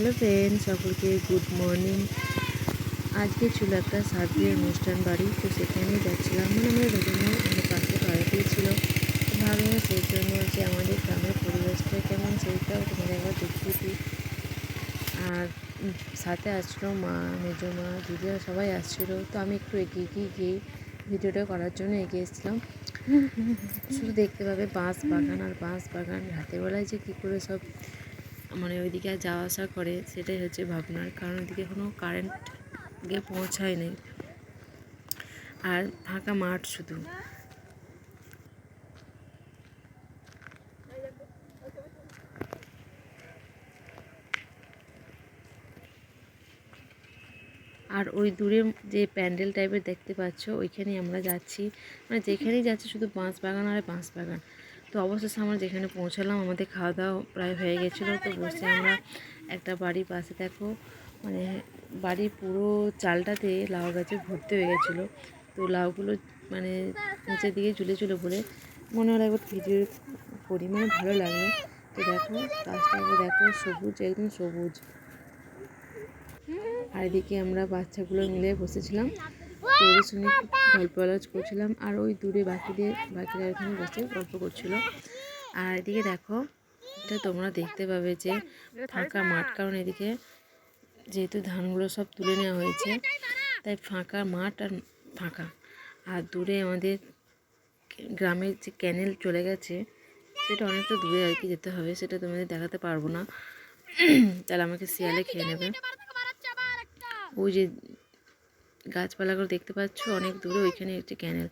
Hello friend, সকলকে good morning. আজকে ছিল একটা সার্বিয়ার অনুষ্ঠান বাড়ি, তো সেখানে যাচ্ছিলাম। আমাদের আমাদের পাশে বাড়িতেই ছিল। ভাবলাম সেই জন্য যে আমাদের গ্রামের পরিবেশটা কেমন সেইটাও তোমাদের একবার দেখিয়ে দিই। আর সাথে আসছিলো মা, মেজো মা, দিদিরা সবাই আসছিলো। তো আমি একটু এগিয়ে গিয়ে ভিডিওটা করার জন্য এগিয়ে এসেছিলাম। শুধু দেখতে পাবে বাঁশ বাগান আর বাঁশ বাগান। রাতের বেলায় যে কী করে সব মানে ওইদিকে যাওয়া আসা করে সেটাই হচ্ছে ভাবনার কারণ। ওইদিকে কোনো কারেন্ট গিয়ে পৌঁছায় নেই আর ফাঁকা মাঠ শুধু। আর ওই দূরে যে প্যান্ডেল টাইপের দেখতে পাচ্ছ ওইখানেই আমরা যাচ্ছি। মানে যেখানেই যাচ্ছি শুধু বাঁশ বাগান আর বাঁশ বাগান। তো অবশেষে আমরা যেখানে পৌঁছালাম, আমাদের খাওয়া দাওয়া প্রায় হয়ে গেছিলো। তো বসে আমরা একটা বাড়ির পাশে দেখো, মানে বাড়ির পুরো চালটাতে লাউ গাছে ভর্তি হয়ে গেছিলো। তো লাউগুলো মানে নিচের দিকে ঝুলে বলে মনে হলো একবার ভিডিও করি, মানে ভালো লাগলো। তো দেখো গাছটাকে দেখো, সবুজ, একদম সবুজ। আর এদিকে আমরা বাচ্চাগুলো মিলে বসেছিলাম, তো ওদের সঙ্গে গল্প আলোচ করছিলাম। আর ওই দূরে বাকিরা ওখানে বসে গল্প করছিল। আর এদিকে দেখো, এটা তোমরা দেখতে পাবে যে ফাঁকা মাঠ, কারণ এদিকে যেহেতু ধানগুলো সব তুলে নেওয়া হয়েছে তাই ফাঁকা মাঠ আর ফাঁকা। আর দূরে আমাদের গ্রামের যে ক্যানেল চলে গেছে, সেটা অনেকটা দূরে আর কি যেতে হবে, সেটা তোমাদের দেখাতে পারবো না, তাহলে আমাকে শিয়ালে খেয়ে নেবে। ওই যে গাছপালাগুলো দেখতে পাচ্ছ অনেক দূরে, ওইখানে একটি ক্যানেল,